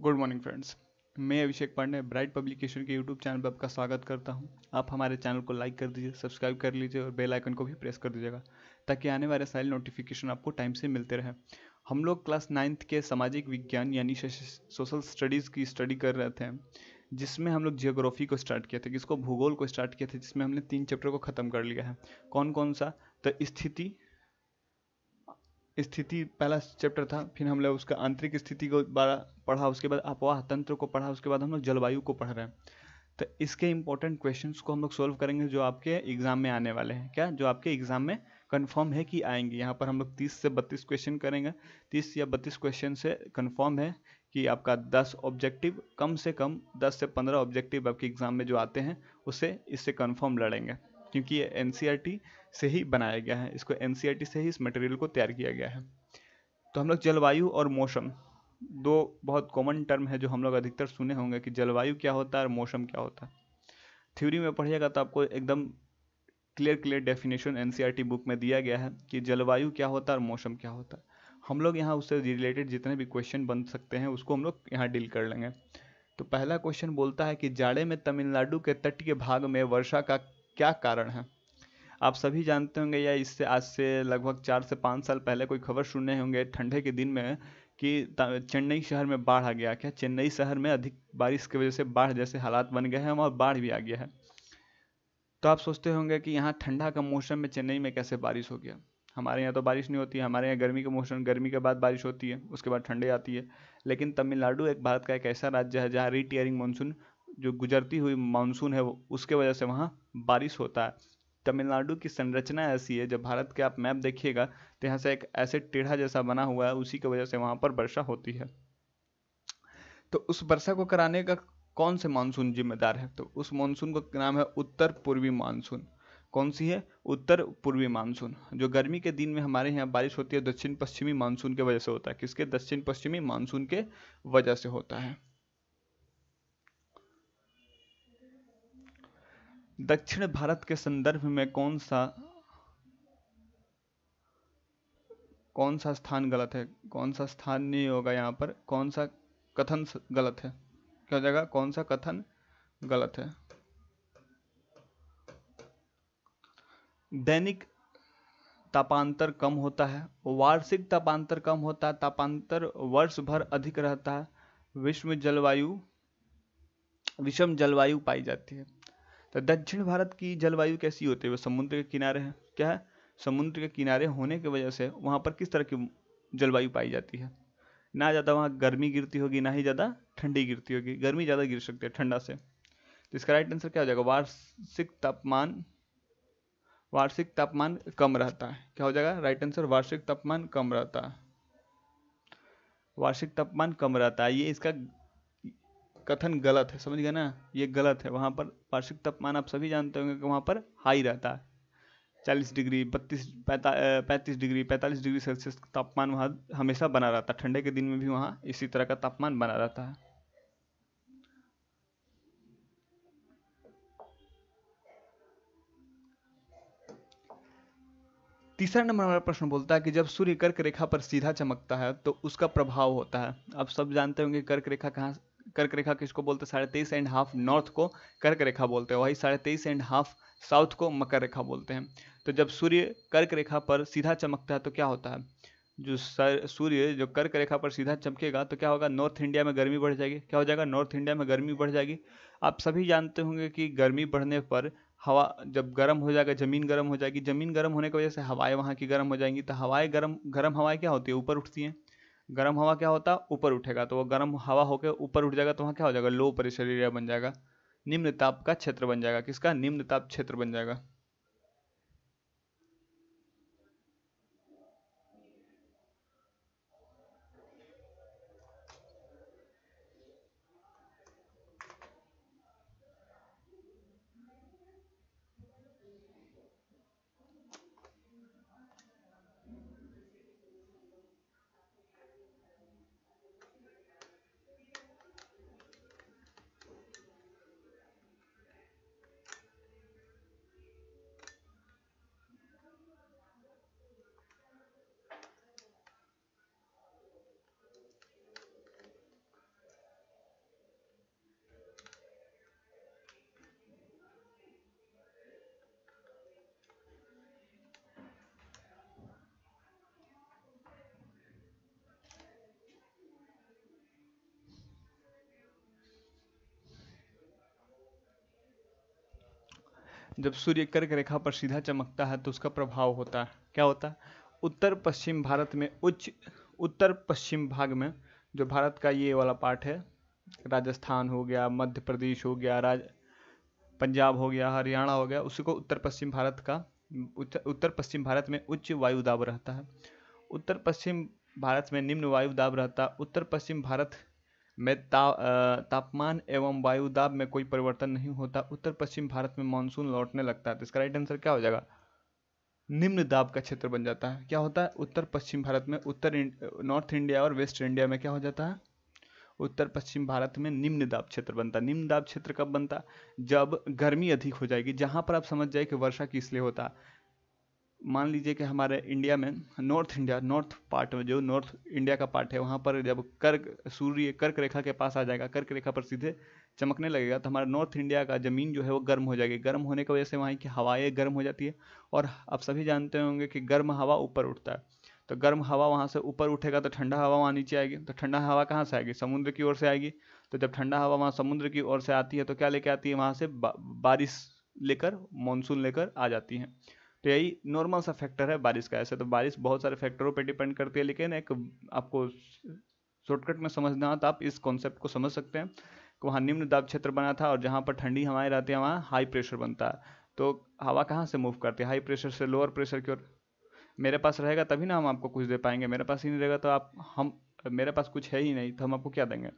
Good morning friends. मैं अभिषेक Pandey bright publication के YouTube channel पर आपका स्वागत करता हूं। आप हमारे चैनल को लाइक कर दीजिए, सब्सक्राइब कर लीजिए और बेल आइकन को भी प्रेस कर दीजिएगा ताकि आने वाले सारे नोटिफिकेशन आपको टाइम से मिलते रहे। हम लोग क्लास 9th के सामाजिक विज्ञान यानी सोशल स्टडीज़ की स्टडी कर रहे थे, जिसमें हम लोग जियोग्राफी को स्टार्ट किए थे, जिसको भूगोल को स्टार्ट किए थे, जिसमें हमने 3 चैप्टर को ख़त्म कर लिया है। कौन कौन सा? तो स्थिति स्थिति पहला चैप्टर था, फिर हम लोग उसका आंतरिक स्थिति को बड़ा पढ़ा, उसके बाद अपवाह तंत्र को पढ़ा, उसके बाद हम लोग जलवायु को पढ़ रहे हैं। तो इसके इंपॉर्टेंट क्वेश्चंस को हम लोग सोल्व करेंगे जो आपके एग्जाम में आने वाले हैं। क्या जो आपके एग्जाम में कंफर्म है कि आएंगे। यहाँ पर हम लोग 30 से 32 क्वेश्चन करेंगे। 30 या 32 क्वेश्चन से कंफर्म है कि आपका 10 ऑब्जेक्टिव, कम से कम 10 से 15 ऑब्जेक्टिव आपके एग्जाम में जो आते हैं उससे इससे कंफर्म लड़ेंगे, क्योंकि ये एनसीईआरटी से ही बनाया गया है। इसको एनसीईआरटी से ही इस मटेरियल को तैयार किया गया है। तो हम लोग जलवायु और मौसम, दो बहुत कॉमन टर्म है जो हम लोग अधिकतर सुने होंगे कि जलवायु क्या होता है और मौसम क्या होता है। थ्योरी में पढ़िएगा तो आपको एकदम क्लियर डेफिनेशन एनसीईआरटी बुक में दिया गया है कि जलवायु क्या होता है और मौसम क्या होता है। हम लोग यहाँ उससे रिलेटेड जितने भी क्वेश्चन बन सकते हैं उसको हम लोग यहाँ डील कर लेंगे। तो पहला क्वेश्चन बोलता है कि जाड़े में तमिलनाडु के तटीय भाग में वर्षा का क्या कारण है। आप सभी जानते होंगे या इससे आज से लगभग 4 से 5 साल पहले कोई खबर सुने होंगे ठंडे के दिन में कि चेन्नई शहर में बाढ़ आ गया। क्या चेन्नई शहर में अधिक बारिश की वजह से बाढ़ जैसे हालात बन गए हैं और बाढ़ भी आ गया है। तो आप सोचते होंगे कि यहाँ ठंडा का मौसम में चेन्नई में कैसे बारिश हो गया। हमारे यहाँ तो बारिश नहीं होती है, हमारे यहाँ गर्मी का मौसम, गर्मी के बाद बारिश होती है, उसके बाद ठंडी आती है। लेकिन तमिलनाडु एक भारत का एक ऐसा राज्य है जहाँ रीटियरिंग मानसून, जो गुजरती हुई मानसून है, उसके वजह से वहाँ बारिश होता है। तमिलनाडु की संरचना ऐसी है, जब भारत के आप मैप देखिएगा तो यहाँ से एक ऐसे टेढ़ा जैसा बना हुआ है, उसी की वजह से वहाँ पर वर्षा होती है। तो उस वर्षा को कराने का कौन से मानसून जिम्मेदार है? तो उस मानसून का नाम है उत्तर पूर्वी मानसून। कौन सी है? उत्तर पूर्वी मानसून। जो गर्मी के दिन में हमारे यहाँ बारिश होती है दक्षिण पश्चिमी मानसून के वजह से होता है। किसके? दक्षिण पश्चिमी मानसून के वजह से होता है। दक्षिण भारत के संदर्भ में कौन सा स्थान गलत है? कौन सा स्थान नहीं होगा यहाँ पर, कौन सा कथन गलत है? क्या हो जाएगा? कौन सा कथन गलत है? दैनिक तापांतर कम होता है, वार्षिक तापांतर कम होता है, तापांतर वर्ष भर अधिक रहता है, विषम जलवायु पाई जाती है। तो दक्षिण भारत की जलवायु कैसी होती है? वो समुद्र के किनारे है। क्या है? समुद्र के किनारे होने की वजह से वहाँ पर किस तरह की जलवायु पाई जाती है? ना ज़्यादा वहाँ गर्मी गिरती होगी, ना ही ज़्यादा ठंडी गिरती होगी। गर्मी ज़्यादा गिर सकती है ठंडा से। तो इसका राइट आंसर क्या हो जाएगा? वार्षिक तापमान कम रहता है। क्या हो जाएगा राइट आंसर? वार्षिक तापमान कम रहता है। वार्षिक तापमान कम रहता है, ये इसका कथन गलत है। समझ गए ना? ये गलत है। वहाँ पर वार्षिक तापमान आप सभी जानते होंगे कि वहाँ पर हाई रहता है। 40 डिग्री, 35 डिग्री, 45 डिग्री सेल्सियस तापमान वहाँ हमेशा बना रहता है। ठंडे के दिन में भी वहाँ इसी तरह का तापमान बना रहता है। तीसरा नंबर हमारा प्रश्न बोलता है कि जब सूर्य कर्क रेखा पर सीधा चमकता है तो उसका प्रभाव होता है। आप सब जानते होंगे कर्क रेखा कहाँ, कर्क रेखा किसको बोलते हैं? 23.5 नॉर्थ को कर्क रेखा बोलते हैं, वही 23.5 साउथ को मकर रेखा बोलते हैं। तो जब सूर्य कर्क रेखा पर सीधा चमकता है तो क्या होता है? जो सूर्य जो कर्क रेखा पर सीधा चमकेगा तो क्या होगा? नॉर्थ इंडिया में गर्मी बढ़ जाएगी। क्या हो जाएगा? नॉर्थ इंडिया में गर्मी बढ़ जाएगी। आप सभी जानते होंगे कि गर्मी बढ़ने पर हवा जब गर्म हो जाएगा, जमीन गर्म हो जाएगी, जमीन गर्म होने की वजह से हवाएं वहाँ की गर्म हो जाएंगी। तो हवाएं गर्म गर्म हवाएं क्या होती है? ऊपर उठती हैं। गर्म हवा क्या होता है? ऊपर उठेगा। तो वो गर्म हवा होकर ऊपर उठ जाएगा तो वहाँ क्या हो जाएगा? लो प्रेशर एरिया बन जाएगा, निम्न ताप का क्षेत्र बन जाएगा। किसका? निम्न ताप क्षेत्र बन जाएगा। जब सूर्य कर्क रेखा पर सीधा चमकता है तो उसका प्रभाव होता है, क्या होता है, उत्तर पश्चिम भारत में उत्तर पश्चिम भाग में, जो भारत का ये वाला पार्ट है, राजस्थान हो गया, मध्य प्रदेश हो गया, पंजाब हो गया, हरियाणा हो गया, उसी को उत्तर पश्चिम भारत का, उत्तर पश्चिम भारत में उच्च वायु दाब रहता है। उत्तर पश्चिम भारत में निम्न वायु दाब रहता है। उत्तर पश्चिम भारत में तापमान एवं वायु दाब में कोई परिवर्तन नहीं होता। उत्तर पश्चिम भारत में मानसून लौटने लगता है। तो इसका राइट आंसर क्या हो जाएगा, निम्न दाब का क्षेत्र बन जाता है। क्या होता है, उत्तर पश्चिम भारत में नॉर्थ इंडिया और वेस्ट इंडिया में क्या हो जाता है, उत्तर पश्चिम भारत में निम्न दाब क्षेत्र बनता है। निम्न दाब क्षेत्र कब बनता, जब गर्मी अधिक हो जाएगी। जहां पर आप समझ जाए कि वर्षा किस लिए होता है, मान लीजिए कि हमारे इंडिया में नॉर्थ पार्ट में, जो नॉर्थ इंडिया का पार्ट है, वहाँ पर जब सूर्य कर्क रेखा के पास आ जाएगा, कर्क रेखा पर सीधे चमकने लगेगा, तो हमारा नॉर्थ इंडिया का ज़मीन जो है वो गर्म हो जाएगी। गर्म होने की वजह से वहाँ की हवाएं गर्म हो जाती है। और आप सभी जानते होंगे कि गर्म हवा ऊपर उठता है, तो गर्म हवा वहाँ से ऊपर उठेगा तो ठंडा हवा वहाँ नीचे आएगी। तो ठंडा हवा कहाँ से आएगी, समुद्र की ओर से आएगी। तो जब ठंडा हवा वहाँ समुद्र की ओर से आती है तो क्या लेके आती है, वहाँ से बारिश लेकर, मानसून लेकर आ जाती है। तो यही नॉर्मल सा फैक्टर है बारिश का। ऐसे तो बारिश बहुत सारे फैक्टरों पे डिपेंड करती है, लेकिन एक आपको शॉर्टकट में समझना हो तो आप इस कॉन्सेप्ट को समझ सकते हैं कि वहाँ निम्न दाब क्षेत्र बना था, और जहाँ पर ठंडी हवाएं रहती हैं वहाँ हाई प्रेशर बनता है। तो हवा कहाँ से मूव करती है, हाई प्रेशर से लोअर प्रेशर की ओर। मेरे पास रहेगा तभी ना हम आपको कुछ दे पाएंगे, मेरे पास ही नहीं रहेगा तो मेरे पास कुछ है ही नहीं तो हम आपको क्या देंगे।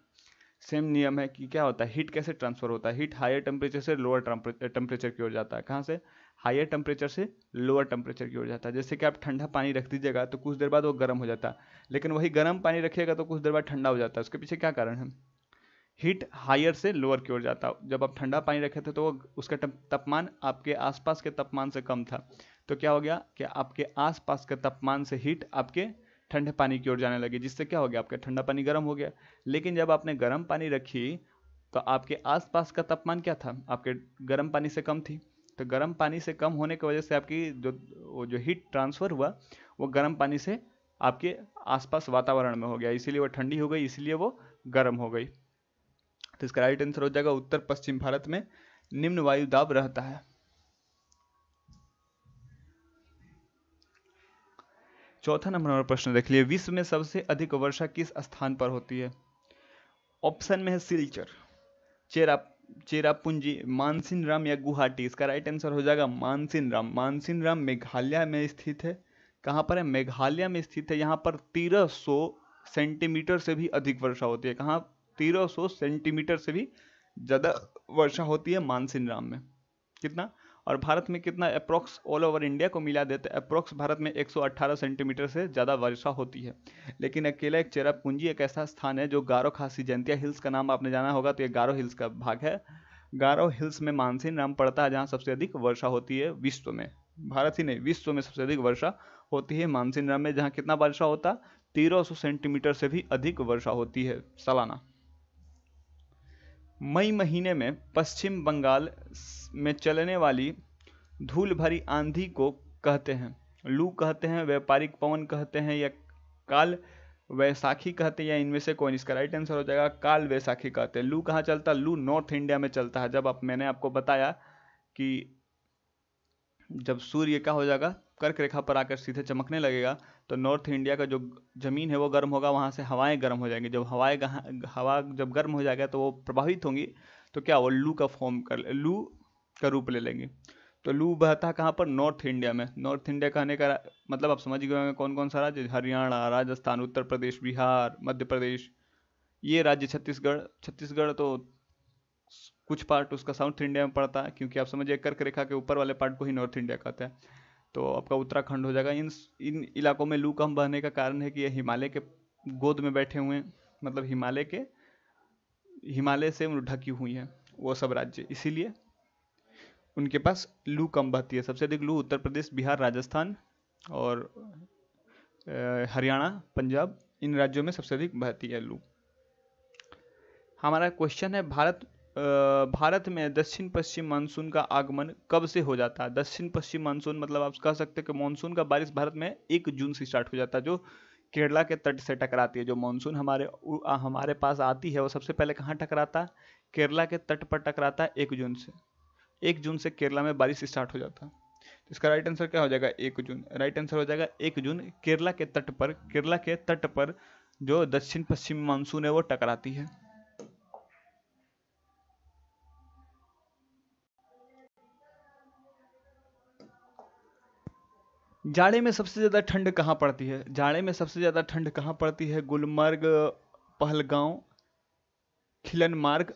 सेम नियम है कि क्या होता है, हीट कैसे ट्रांसफर होता है, हीट हायर टेम्परेचर से लोअर टेम्परेचर की ओर जाता है। कहाँ से, हायर टेम्परेचर से लोअर टेम्परेचर की ओर जाता है। जैसे कि आप ठंडा पानी रख दीजिएगा तो कुछ देर बाद वो गर्म हो जाता है, लेकिन वही गर्म पानी रखिएगा तो कुछ देर बाद ठंडा हो जाता है। उसके पीछे क्या कारण है, हीट हायर से लोअर की ओर जाता है। जब आप ठंडा पानी रखे थे तो उसका तापमान आपके आसपास के तापमान से कम था, तो क्या हो गया कि आपके आसपास के तापमान से हीट आपके ठंडे पानी की ओर जाने लगी, जिससे क्या हो गया, आपका ठंडा पानी गर्म हो गया। लेकिन जब आपने गर्म पानी रखी तो आपके आसपास का तापमान क्या था, आपके गर्म पानी से कम थी। तो गर्म पानी से कम होने की वजह से आपकी जो हीट ट्रांसफर हुआ वो गर्म पानी से आपके आसपास वातावरण में हो गया, इसीलिए वो ठंडी हो गई, इसीलिए वो गर्म हो गई। तो इसका राइट आंसर हो जाएगा उत्तर पश्चिम भारत में निम्न वायु दाब रहता है। चौथा नंबर वाला प्रश्न देख लिए, विश्व में सबसे अधिक वर्षा किस स्थान पर होती है। ऑप्शन में है सिलचर, चेरापूंजी, मानसिनराम या गुवाहाटी। इसका राइट आंसर हो जाएगा मानसिनराम। मानसिनराम मेघालय में स्थित है। कहाँ पर है, मेघालय में स्थित है। यहाँ पर 1300 सेंटीमीटर से भी अधिक वर्षा होती है। कहाँ, 1300 सेंटीमीटर से भी ज़्यादा वर्षा होती है मानसिनराम में। कितना, और भारत में कितना, अप्रोक्स ऑल ओवर इंडिया को मिला देते हैं अप्रोक्स भारत में 118 सेंटीमीटर से ज़्यादा वर्षा होती है। लेकिन अकेला एक चेरापूंजी एक ऐसा स्थान है जो गारो खासी जयंतिया हिल्स का नाम आपने जाना होगा, तो ये गारो हिल्स का भाग है। गारो हिल्स में मानसिनराम पड़ता है, जहाँ सबसे अधिक वर्षा होती है विश्व में। भारत ही नहीं, विश्व में सबसे अधिक वर्षा होती है मानसिनराम में, जहाँ कितना वर्षा होता, 1300 सेंटीमीटर से भी अधिक वर्षा होती है सालाना। मई महीने में पश्चिम बंगाल में चलने वाली धूल भरी आंधी को कहते हैं, लू कहते हैं, व्यापारिक पवन कहते हैं, या काल वैसाखी कहते हैं, या इनमें से कोई। इसका राइट आंसर हो जाएगा काल वैसाखी कहते हैं। लू कहाँ चलता है, लू नॉर्थ इंडिया में चलता है। जब मैंने आपको बताया कि जब सूर्य क्या हो जाएगा, कर्क रेखा पर आकर सीधे चमकने लगेगा, तो नॉर्थ इंडिया का जो ज़मीन है वो गर्म होगा, वहाँ से हवाएं गर्म हो जाएंगी। जब हवा जब गर्म हो जाएगा तो वो प्रभावित होंगी, तो क्या वो लू का रूप ले लेंगी। तो लू बहता कहाँ पर, नॉर्थ इंडिया में। नॉर्थ इंडिया कहने का मतलब आप समझ गए होंगे कौन कौन सा राज्य, हरियाणा, राजस्थान, उत्तर प्रदेश, बिहार, मध्य प्रदेश, ये राज्य, छत्तीसगढ़ तो कुछ पार्ट उसका साउथ इंडिया में पड़ता है, क्योंकि आप समझिए कर्क रेखा के ऊपर वाले पार्ट को ही नॉर्थ इंडिया कहते हैं। तो आपका उत्तराखंड हो जाएगा। इन इलाकों में लू कम बहने का कारण है कि ये हिमालय के गोद में बैठे हुए हैं, मतलब हिमालय से ढकी हुई हैं वो सब राज्य, इसीलिए उनके पास लू कम बहती है। सबसे अधिक लू उत्तर प्रदेश, बिहार, राजस्थान और हरियाणा, पंजाब, इन राज्यों में सबसे अधिक बहती है लू। हमारा क्वेश्चन है, भारत में दक्षिण पश्चिम मानसून का आगमन कब से हो जाता है। दक्षिण पश्चिम मानसून मतलब आप कह सकते हैं कि मानसून का बारिश भारत में 1 जून से स्टार्ट हो जाता है, जो केरला के तट से टकराती है। जो मानसून हमारे पास आती है वो सबसे पहले कहाँ टकराता है, केरला के तट पर टकराता है 1 जून से। 1 जून से केरला में बारिश स्टार्ट हो जाता है। तो इसका राइट आंसर क्या हो जाएगा? 1 जून। राइट आंसर हो जाएगा 1 जून। केरला के तट पर जो दक्षिण पश्चिम मानसून है वो टकराती है। जाड़े में सबसे ज्यादा ठंड कहाँ पड़ती है? जाड़े में सबसे ज्यादा ठंड कहाँ पड़ती है? गुलमर्ग, पहलगांव, खिलनमार्ग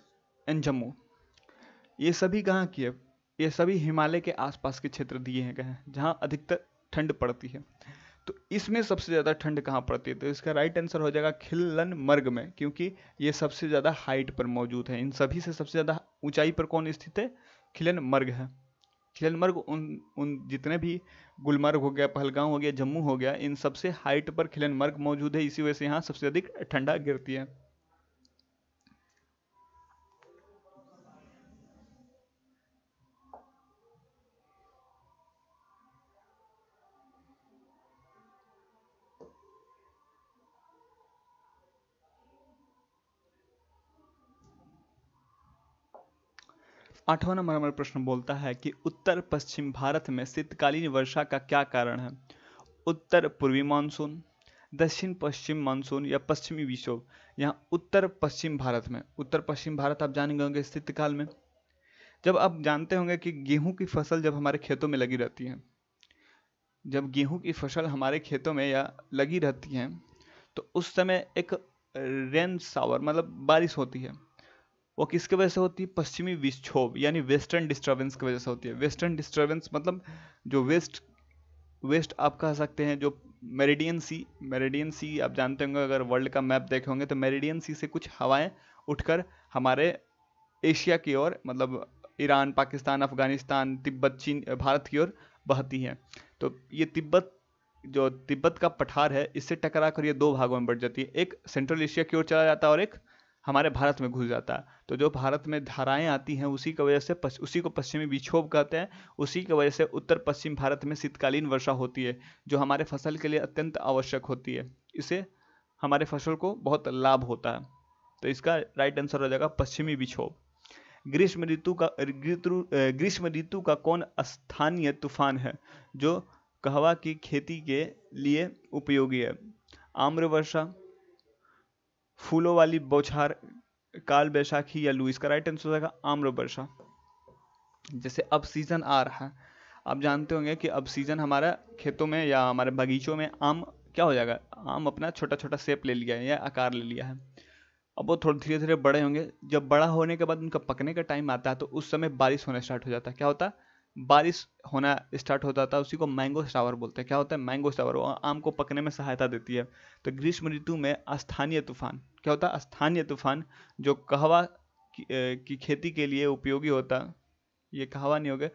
एंड जम्मू। ये सभी कहाँ की है? ये सभी हिमालय के आसपास के क्षेत्र दिए हैं कहाँ, जहाँ अधिकतर ठंड पड़ती है। तो इसमें सबसे ज़्यादा ठंड कहाँ पड़ती है? तो इसका राइट आंसर हो जाएगा खिलनमर्ग में, क्योंकि ये सबसे ज़्यादा हाइट पर मौजूद है। इन सभी से सबसे ज़्यादा ऊंचाई पर कौन स्थित है? खिलनमर्ग है। खिलनमर्ग उन उन जितने भी गुलमर्ग हो गया, पहलगांव हो गया, जम्मू हो गया, इन सबसे हाइट पर खिलनमर्ग मौजूद है। इसी वजह से यहाँ सबसे अधिक ठंडा गिरती है। आठवां नंबर हमारा प्रश्न बोलता है कि उत्तर पश्चिम भारत में शीतकालीन वर्षा का क्या कारण है? उत्तर पूर्वी मानसून, दक्षिण पश्चिम मानसून या पश्चिमी विक्षोभ। यहाँ उत्तर पश्चिम भारत में, उत्तर पश्चिम भारत आप जानेंगे होंगे शीतकाल में, जब आप जानते होंगे कि गेहूं की फसल जब हमारे खेतों में लगी रहती है, जब गेहूं की फसल हमारे खेतों में या लगी रहती है, तो उस समय एक रेन शावर मतलब बारिश होती है। वो किसके वजह से होती है? पश्चिमी विक्षोभ यानी वेस्टर्न डिस्टर्बेंस की वजह से होती है। वेस्टर्न डिस्टर्बेंस मतलब जो वेस्ट आप कह सकते हैं, जो मेरिडियन सी आप जानते होंगे, अगर वर्ल्ड का मैप देखे होंगे तो मेरिडियन सी से कुछ हवाएं उठकर हमारे एशिया की ओर, मतलब ईरान, पाकिस्तान, अफगानिस्तान, तिब्बत, चीन, भारत की ओर बहती हैं। तो ये तिब्बत का पठार है, इससे टकरा कर ये दो भागों में बढ़ जाती है। एक सेंट्रल एशिया की ओर चला जाता है और एक हमारे भारत में घुस जाता है। तो जो भारत में धाराएं आती हैं उसी की वजह से उसी को पश्चिमी विक्षोभ कहते हैं। उसी की वजह से उत्तर पश्चिम भारत में शीतकालीन वर्षा होती है, जो हमारे फसल के लिए अत्यंत आवश्यक होती है। इससे हमारे फसल को बहुत लाभ होता है। तो इसका राइट आंसर हो जाएगा पश्चिमी विक्षोभ। ग्रीष्म ऋतु का कौन स्थानीय तूफान है जो कहवा की खेती के लिए उपयोगी है? आम्र वर्षा, फूलों वाली बौछार, काल बैशाखी या लू। इसका राइट आंसर हो जाएगा आम्र वर्षा। जैसे अब सीजन आ रहा है, आप जानते होंगे कि अब सीजन हमारा खेतों में या हमारे बगीचों में आम क्या हो जाएगा? आम अपना छोटा छोटा शेप ले लिया है या आकार ले लिया है। अब वो थोड़ा धीरे धीरे बड़े होंगे। जब बड़ा होने के बाद उनका पकने का टाइम आता है तो उस समय बारिश होना स्टार्ट हो जाता है। क्या होता है? बारिश होना स्टार्ट हो जाता है। उसी को मैंगो शावर बोलते हैं। क्या होता है? Mango shower. वो आम को पकने में सहायता देती है। तो ग्रीष्म ऋतु में स्थानीय तूफान क्या होता है? स्थानीय तूफान जो कहवा की खेती के लिए उपयोगी होता है। ये कहवा नहीं हो गया,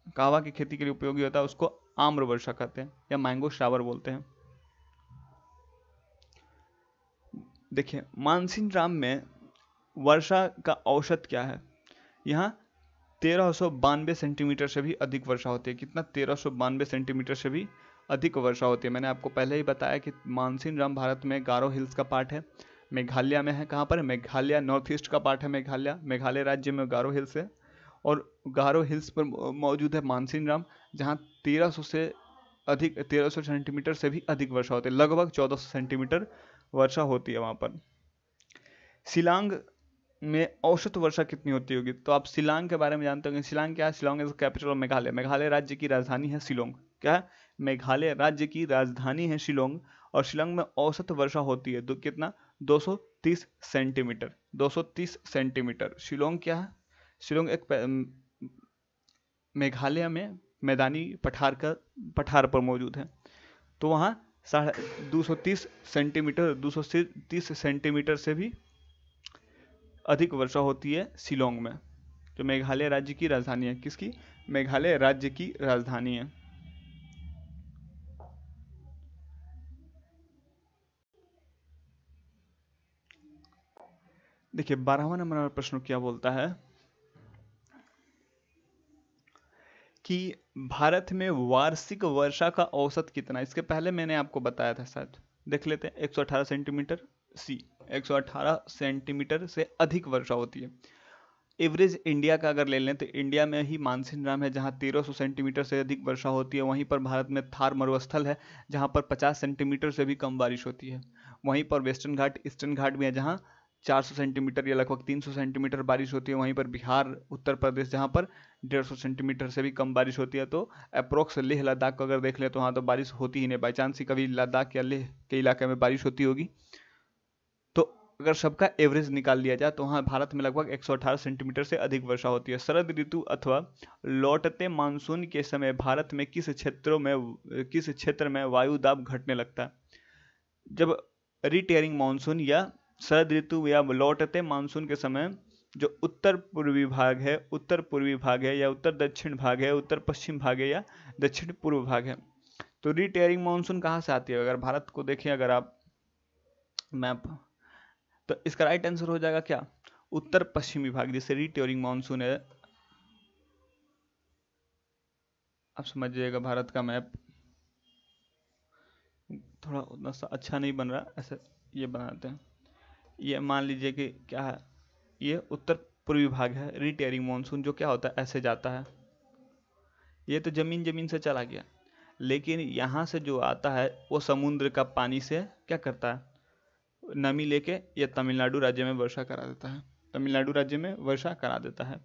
कहवा की खेती के लिए उपयोगी होता है, उसको आम्र वर्षा कहते हैं या मैंगो शावर बोलते हैं। देखिए, मानसिन राम में वर्षा का औसत क्या है? यहाँ 1392 सेंटीमीटर से भी अधिक वर्षा होती है। कितना? 1392 सेंटीमीटर से भी अधिक वर्षा होती है। मैंने आपको पहले ही बताया कि मानसिन राम भारत में गारो हिल्स का पार्ट है, मेघालय में है। कहाँ पर है? मेघालय, नॉर्थ ईस्ट का पार्ट है मेघालय राज्य में गारो हिल्स है। और गारो हिल्स पर मौजूद है मानसिन राम, जहाँ 1300 सेंटीमीटर से भी अधिक वर्षा होती है। लगभग 1400 सेंटीमीटर वर्षा होती है वहाँ पर। शिलांग में औसत वर्षा कितनी होती होगी? तो आप शिलांग के बारे में जानते होंगे। शिलांग क्या है? Shillong is capital of Meghalaya. Meghalaya राज्य की राजधानी है शिलोंग। क्या है? मेघालय राज्य की राजधानी है शिलोंग। और शिलोंग में औसत वर्षा होती है तो कितना? 230 सेंटीमीटर। 230 सेंटीमीटर। शिलोंग क्या है? शिलोंग एक मेघालय में मैदानी पठार पर मौजूद है। तो वहाँ 230 सेंटीमीटर 230 सेंटीमीटर से भी अधिक वर्षा होती है शिलोंग में, जो मेघालय राज्य की राजधानी है। किसकी? मेघालय राज्य की राजधानी है। देखिए, 12वां नंबर प्रश्न क्या बोलता है कि भारत में वार्षिक वर्षा का औसत कितना? इसके पहले मैंने आपको बताया था शायद, देख लेते हैं। 118 सेंटीमीटर। सी, 118 सेंटीमीटर से अधिक वर्षा होती है। एवरेज इंडिया का अगर ले लें तो इंडिया में ही मानसीन है जहाँ 1300 सेंटीमीटर से अधिक वर्षा होती है। वहीं पर भारत में थार मरुस्थल है जहाँ पर 50 सेंटीमीटर से भी कम बारिश होती है। वहीं पर वेस्टर्न घाट, ईस्टर्न घाट भी है जहाँ 400 सेंटीमीटर या लगभग 300 सेंटीमीटर बारिश होती है। वहीं पर बिहार, उत्तर प्रदेश जहाँ पर 150 सेंटीमीटर से भी कम बारिश होती है। तो अप्रोक्स लेह लद्दाख को अगर देख ले तो वहाँ तो बारिश होती ही नहीं। बाई चांस ही कभी लद्दाख या लेह के इलाके में बारिश होती होगी। तो अगर सबका एवरेज निकाल लिया जाए तो वहाँ भारत में लगभग 118 सेंटीमीटर से अधिक वर्षा होती है। शरद ऋतु अथवा लौटते मानसून के समय भारत में किस क्षेत्र में वायु दाब घटने लगता है? जब रिटेयरिंग मानसून या शरद ऋतु या लौटते मानसून के समय जो उत्तर पूर्वी भाग है, उत्तर पूर्वी भाग है या उत्तर दक्षिण भाग है, उत्तर पश्चिम भाग है या दक्षिण पूर्व भाग है, तो रिटेयरिंग मानसून कहाँ से आती है? अगर भारत को देखें अगर आप मैप, तो इसका राइट आंसर हो जाएगा क्या? उत्तर पश्चिमी भाग, जिससे रिटेयरिंग मानसून है। आप समझिएगा भारत का मैप थोड़ा उतना सा अच्छा नहीं बन रहा, ऐसे ये बनाते हैं। ये मान लीजिए कि क्या है, ये उत्तर पूर्वी भाग है। रिटेयरिंग मानसून जो क्या होता है, ऐसे जाता है। ये तो जमीन से चला गया, लेकिन यहाँ से जो आता है वो समुद्र का पानी से क्या करता है, नमी लेके ये तमिलनाडु राज्य में वर्षा करा देता है। तमिलनाडु राज्य में वर्षा करा देता है।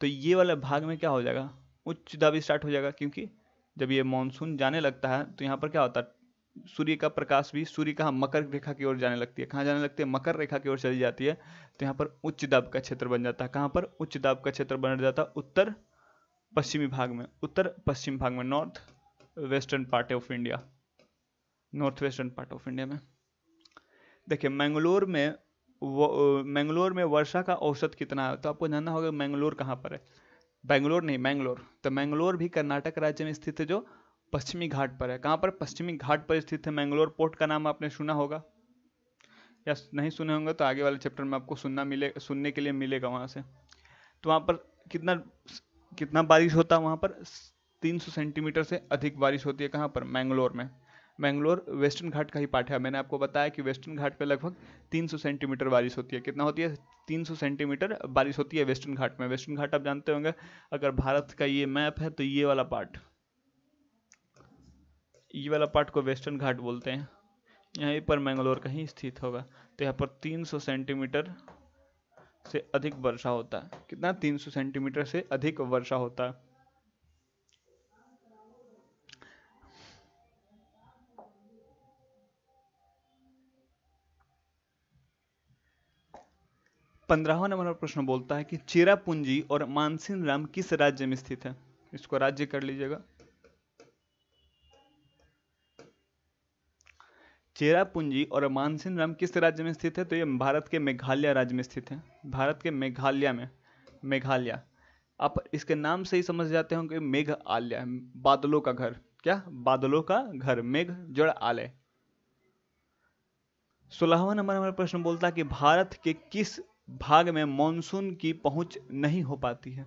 तो ये वाला भाग में क्या हो जाएगा, उच्च दाब स्टार्ट हो जाएगा। क्योंकि जब ये मानसून जाने लगता है तो यहाँ पर क्या होता है, सूर्य का प्रकाश भी, सूर्य कहाँ, मकर रेखा की ओर जाने लगती है। कहाँ जाने लगती है, मकर रेखा की ओर चली जाती है। तो यहाँ पर उच्च दाब का क्षेत्र बन जाता है। कहाँ पर उच्च दाब का क्षेत्र बन जाता है? उत्तर पश्चिमी भाग में, उत्तर पश्चिम भाग में, north western part of India, north western part of India में। देखिए मैंगलोर में वर्षा का औसत कितना है, तो आपको जानना होगा मैंगलोर कहाँ पर है। बेंगलोर नहीं, मैंगलोर। तो मैंगलोर भी कर्नाटक राज्य में स्थित है, जो पश्चिमी घाट पर है। कहाँ पर? पश्चिमी घाट पर स्थित है। मैंगलोर पोर्ट का नाम आपने सुना होगा, या नहीं सुने होंगे तो आगे वाले चैप्टर में आपको सुनने के लिए मिलेगा वहाँ से। तो वहाँ पर कितना बारिश होता है? वहाँ पर 300 सेंटीमीटर से अधिक बारिश होती है। कहाँ पर? मैंगलोर में। मैंगलोर वेस्टर्न घाट का ही पार्ट है। मैंने आपको बताया कि वेस्टर्न घाट पे लगभग 300 सेंटीमीटर बारिश होती है। कितना होती है? 300 सेंटीमीटर बारिश होती है वेस्टर्न घाट में। वेस्टर्न घाट आप जानते होंगे, अगर भारत का ये मैप है तो ये वाला पार्ट को वेस्टर्न घाट बोलते हैं। यहीं पर मैंगलोर कहीं स्थित होगा। तो यहाँ पर 300 सेंटीमीटर से अधिक वर्षा होता है। कितना? 300 सेंटीमीटर से अधिक वर्षा होता है। पंद्रहवां नंबर पर प्रश्न बोलता है कि चेरापूंजी और मानसीन किस राज्य में स्थित है? इसको राज्य कर लीजिएगा। चेरापूंजी और मानसीन किस राज्य में स्थित है? तो ये भारत के मेघालय राज्य में स्थित है। भारत के मेघालय। आप इसके नाम से ही समझ जाते होंगे, मेघालय, बादलों का घर। क्या? बादलों का घर, मेघ जड़ आलय। 16वां नंबर हमारा प्रश्न बोलता है कि भारत के किस भाग में मानसून की पहुंच नहीं हो पाती है?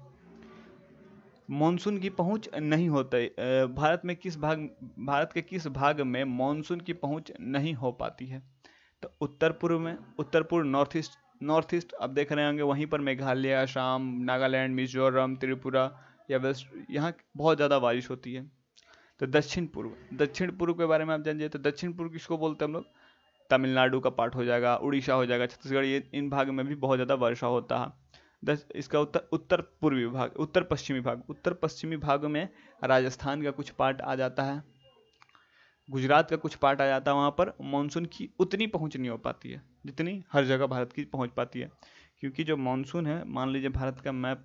मानसून की पहुंच नहीं होता है भारत के किस भाग में मानसून की पहुंच नहीं हो पाती है? तो उत्तर पूर्व में, उत्तर पूर्व, नॉर्थ ईस्ट आप देख रहे होंगे, वहीं पर मेघालय, असम, नागालैंड, मिजोरम, त्रिपुरा या वेस्ट, यहाँ बहुत ज़्यादा बारिश होती है। तो दक्षिण पूर्व के बारे में आप जानिए। तो दक्षिण पूर्व किसको बोलते हैं हम लोग? तमिलनाडु का पार्ट हो जाएगा, उड़ीसा हो जाएगा, छत्तीसगढ़, ये इन भाग में भी बहुत ज़्यादा वर्षा होता है। इसका उत्तर पश्चिमी भाग में राजस्थान का कुछ पार्ट आ जाता है, गुजरात का कुछ पार्ट आ जाता है। वहाँ पर मानसून की उतनी पहुँच नहीं हो पाती है जितनी हर जगह भारत की पहुँच पाती है। क्योंकि जो मानसून है, मान लीजिए भारत का मैप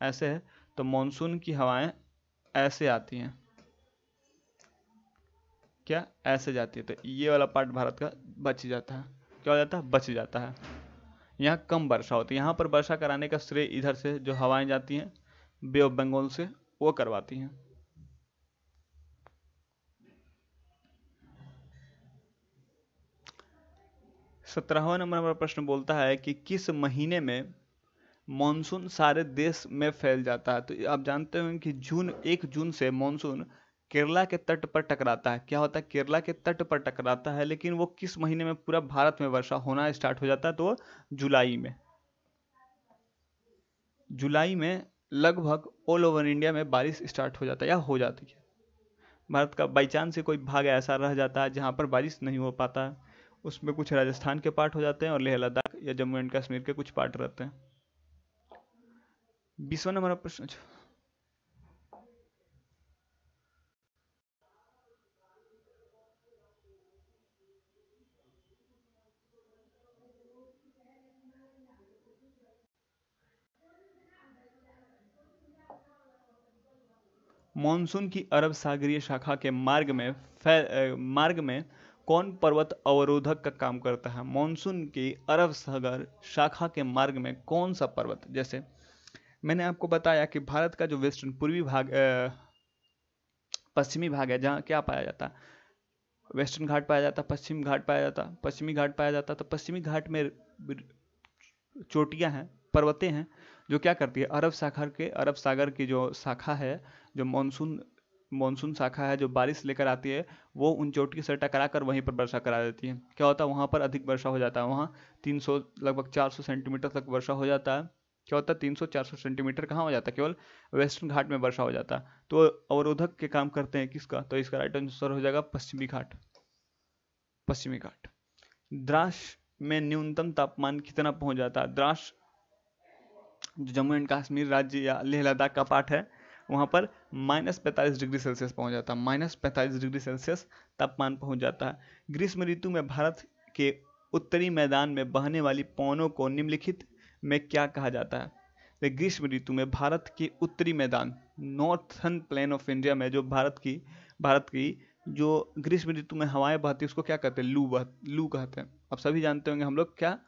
ऐसे है, तो मानसून की हवाएं ऐसे आती हैं, क्या? ऐसे जाती है। तो ये वाला पार्ट भारत का बच जाता है। क्या हो जाता है? बच जाता है। यहाँ कम वर्षा होती है। यहाँ पर वर्षा कराने का श्रेय इधर से जो हवाएं जाती हैं बे ऑफ बंगाल से, वो करवाती हैं। सत्रहवां नंबर हमारा प्रश्न बोलता है कि किस महीने में मानसून सारे देश में फैल जाता है? तो आप जानते हैं कि 1 जून से मानसून केरला के तट पर टकराता है। क्या होता है? केरला के तट पर टकराता है, लेकिन वो किस महीने में पूरा भारत में वर्षा होना स्टार्ट हो जाता है? तो जुलाई में। जुलाई में लगभग ऑल ओवर इंडिया में बारिश स्टार्ट हो जाता है या हो जाती है। भारत का बाई चांस से कोई भाग ऐसा रह जाता है जहाँ पर बारिश नहीं हो पाता है, उसमें कुछ राजस्थान के पार्ट हो जाते हैं और लेह लद्दाख या जम्मू एंड कश्मीर के कुछ पार्ट रहते हैं। 20वां नंबर का प्रश्न, मानसून की अरब सागरीय शाखा के मार्ग में कौन पर्वत अवरोधक का काम करता है? मानसून की अरब सागर शाखा के मार्ग में कौन सा पर्वत, जैसे मैंने आपको बताया कि भारत का जो वेस्टर्न पूर्वी भाग पश्चिमी भाग है, जहाँ क्या पाया जाता है, वेस्टर्न घाट पाया जाता, पश्चिम घाट पाया जाता, पश्चिमी घाट पाया जाता। तो पश्चिमी घाट में चोटियां हैं, पर्वतें हैं, जो क्या करती है, अरब सागर की जो शाखा है, जो मानसून शाखा है, जो बारिश लेकर आती है, वो उन चोटियों से टकरा कर वहीं पर वर्षा करा देती है। क्या होता है, वहाँ पर अधिक वर्षा हो जाता है, वहाँ 300 लगभग 400 सेंटीमीटर तक वर्षा हो जाता है। क्या होता है, 300-400 सेंटीमीटर कहाँ हो जाता है, केवल वेस्टर्न घाट में वर्षा हो जाता है। तो अवरोधक के काम करते हैं किसका, तो इसका राइट आंसर हो जाएगा पश्चिमी घाट। पश्चिमी घाट। द्रास में न्यूनतम तापमान कितना पहुंच जाता है? द्रास जो जम्मू एंड कश्मीर राज्य या लेह लद्दाख का पार्ट है, वहां पर -45 डिग्री सेल्सियस पहुंच जाता है, -45 डिग्री सेल्सियस तापमान पहुंच जाता है। ग्रीष्म ऋतु में भारत के उत्तरी मैदान में बहने वाली पवनों को निम्नलिखित में क्या कहा जाता है? तो ग्रीष्म ऋतु में भारत के उत्तरी मैदान, नॉर्थर्न प्लेन ऑफ इंडिया में जो भारत की जो ग्रीष्म ऋतु में हवाएं बहती है, उसको क्या कहते हैं, लू कहते हैं। अब सभी जानते होंगे हम लोग क्या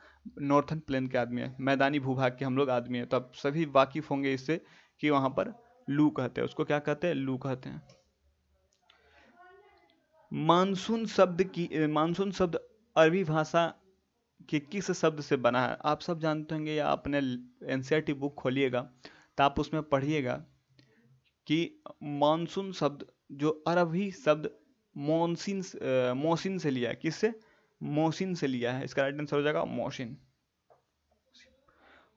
नॉर्थर्न प्लेन के आदमी है, मैदानी भूभाग के हम लोग आदमी है, तो अब सभी वाकिफ होंगे इससे कि वहां पर लू कहते हैं, उसको क्या कहते हैं, लू कहते हैं। मानसून शब्द अरबी भाषा के किस शब्द से बना है? आप सब जानते होंगे, या अपने एनसीईआरटी बुक खोलिएगा तो आप उसमें पढ़िएगा कि मानसून शब्द जो अरबी शब्द मोसिन से लिया है। किससे? मोसिन से लिया है। इसका राइट आंसर हो जाएगा मोशिन।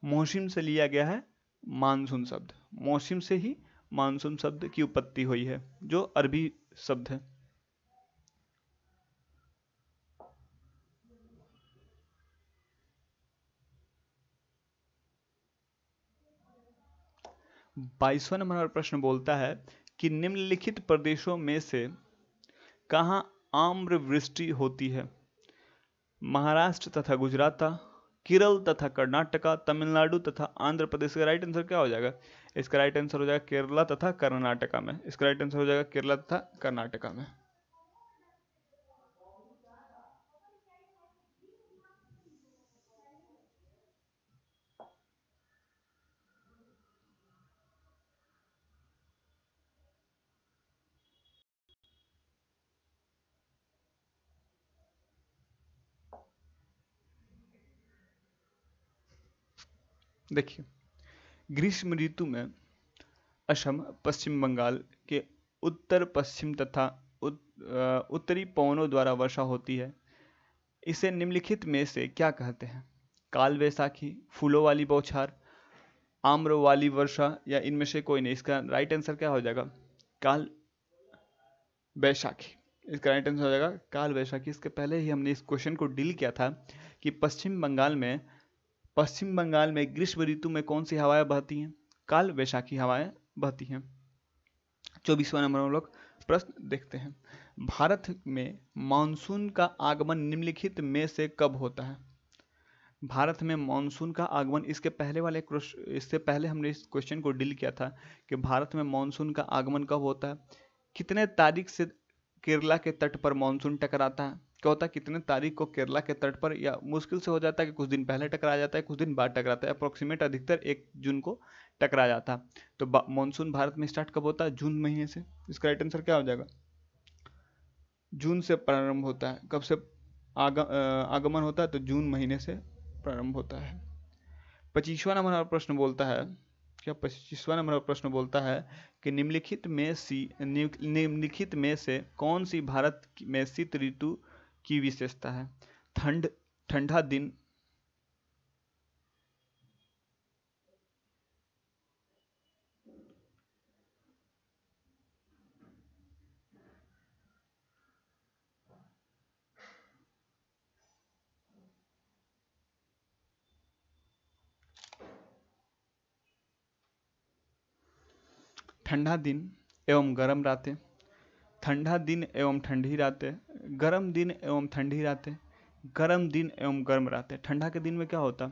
मोसिम से लिया गया है मानसून शब्द, मौसम से ही मानसून शब्द की उत्पत्ति हुई है, जो अरबी शब्द है। बाईसवां नंबर प्रश्न बोलता है कि निम्नलिखित प्रदेशों में से कहाँ आम्र वृष्टि होती है? महाराष्ट्र तथा गुजरात, केरल तथा कर्नाटका, तमिलनाडु तथा आंध्र प्रदेश। का राइट आंसर क्या हो जाएगा? इसका राइट आंसर हो जाएगा केरला तथा कर्नाटका में। इसका राइट आंसर हो जाएगा केरला तथा कर्नाटका में। देखिए, ग्रीष्म ऋतु में असम, पश्चिम बंगाल के उत्तर पश्चिम तथा उत्तरी पवनों द्वारा वर्षा होती है। इसे निम्नलिखित में से क्या कहते हैं? काल वैसाखी, फूलों वाली बौछार, आम्र वाली वर्षा, या इनमें से कोई नहीं। इसका राइट आंसर क्या हो जाएगा? काल वैशाखी। इसका राइट आंसर हो जाएगा काल वैशाखी। इसके पहले ही हमने इस क्वेश्चन को डील किया था कि पश्चिम बंगाल में ग्रीष्म ऋतु में कौन सी हवाएं बहती हैं? काल वैशाखी हवाएं बहती हैं। 24वां नंबर हम लोग प्रश्न देखते हैं। भारत में मानसून का आगमन निम्नलिखित में से कब होता है? भारत में मानसून का आगमन, इससे पहले हमने इस क्वेश्चन को डील किया था कि भारत में मानसून का आगमन कब होता है, कितने तारीख से केरला के तट पर मानसून टकराता है। क्या होता है, कितने तारीख को केरला के तट पर, या मुश्किल से हो जाता है कि कुछ दिन पहले टकरा जाता है, कुछ दिन बाद टकराता है, अप्रोक्सीमेट अधिकतर 1 जून को टकरा जाता है। तो मानसून भारत में स्टार्ट कब होता है? जून महीने से। इसका राइट आंसर क्या हो जाएगा? जून से प्रारंभ होता है। कब से आगमन होता है? तो जून महीने से प्रारंभ होता है। 25वां नंबर प्रश्न बोलता है, क्या 25वां नंबर प्रश्न बोलता है कि निम्नलिखित में से कौन सी भारत में शीत ऋतु की विशेषता है? ठंडा दिन, ठंडा दिन एवं गर्म रातें, ठंडा दिन एवं ठंडी रातें, गर्म दिन एवं ठंडी रातें, गर्म दिन एवं गर्म रातें। ठंडा के दिन में क्या होता है,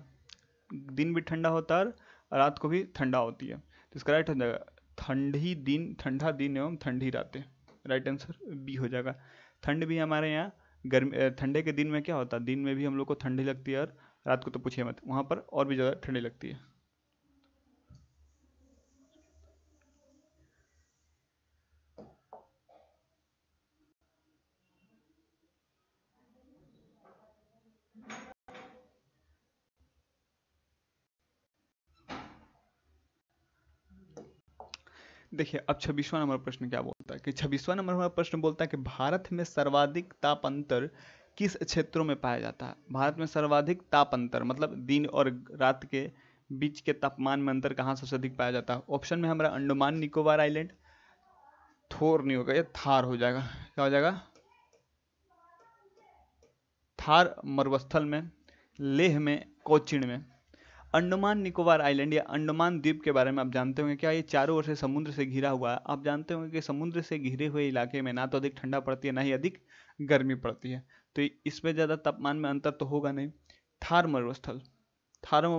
दिन भी ठंडा होता है और रात को भी ठंडा होती है, तो इसका राइट हो जाएगा ठंडी दिन, ठंडा दिन एवं ठंडी रातें। राइट आंसर बी हो जाएगा। ठंड भी हमारे यहाँ गर्मी, ठंडे के दिन में क्या होता है, दिन में भी हम लोग को ठंडी लगती है और रात को तो पूछिए मत, वहाँ पर और भी ज़्यादा ठंडी लगती है। देखिए अब 26वां नंबर प्रश्न क्या बोलता है कि 26वां नंबर हमारा प्रश्न बोलता है कि भारत में सर्वाधिक ताप अंतर किस क्षेत्रों में पाया जाता है। भारत में सर्वाधिक ताप अंतर मतलब दिन और रात के बीच के तापमान में अंतर कहाँ सबसे अधिक पाया जाता है। ऑप्शन में हमारा अंडमान निकोबार आइलैंड, थोर नहीं होगा, ये थार हो जाएगा। क्या हो जाएगा, थार मरुस्थल में, लेह में, कोचीन में। अंडमान निकोबार आइलैंड या अंडमान द्वीप के बारे में आप जानते होंगे क्या, ये चारों ओर से समुद्र से घिरा हुआ है। आप जानते होंगे कि समुद्र से घिरे हुए इलाके में ना तो अधिक ठंडा पड़ती है ना ही अधिक गर्मी पड़ती है, तो इसमें ज़्यादा तापमान में अंतर तो होगा नहीं। थार मरुस्थल, थार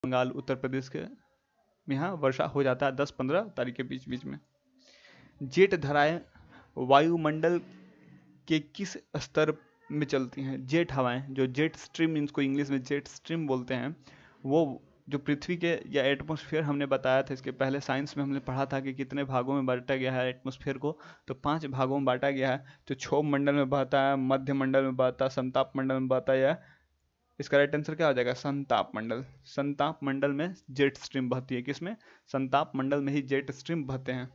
बंगाल उत्तर प्रदेश के यहाँ वर्षा हो जाता है 10-15 तारीख के बीच बीच में। जेट धाराएं वायुमंडल के किस स्तर में चलती हैं। जेट हवाएं, जो जेट स्ट्रीम, इनको इंग्लिश में जेट स्ट्रीम बोलते हैं, वो जो पृथ्वी के या एटमॉस्फेयर हमने बताया था इसके पहले साइंस में हमने पढ़ा था कि कितने भागों में बांटा गया है एटमॉस्फेयर को, तो 5 भागों में बांटा गया है। तो क्षोभ मंडल में बहता है, मध्य मंडल में बहता है, संताप मंडल में बहता है, या इसका राइट आंसर क्या हो जाएगा, संताप मंडल। संताप मंडल में जेट स्ट्रीम बहती है। किसमें, संताप मंडल में ही जेट स्ट्रीम बहते हैं।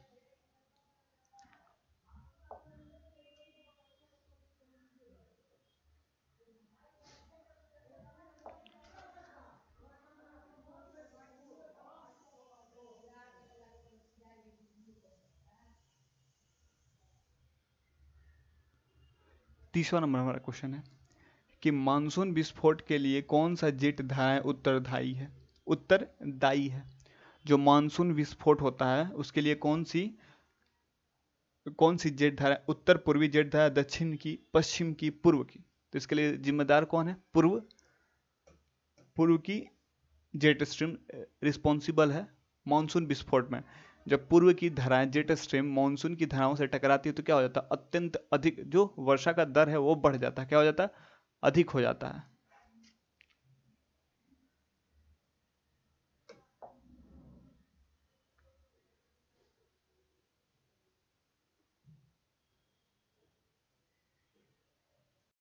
तीसरा नंबर हमारा क्वेश्चन है कि मानसून विस्फोट के लिए कौन सा जेट धारा उत्तरदायी है? उत्तरदायी है। जो मानसून विस्फोट होता है उसके लिए कौन सी जेट धारा? उत्तर पूर्वी जेट धारा, दक्षिण की, पश्चिम की, पूर्व की? तो इसके लिए जिम्मेदार कौन है? पूर्व की जेट स्ट्रीम रिस्पॉन्सिबल है मानसून विस्फोट में। जब पूर्व की धाराएं जेट स्ट्रीम मानसून की धाराओं से टकराती है तो क्या हो जाता है? अत्यंत अधिक जो वर्षा का दर है वो बढ़ जाता है। क्या हो जाता है? अधिक हो जाता है।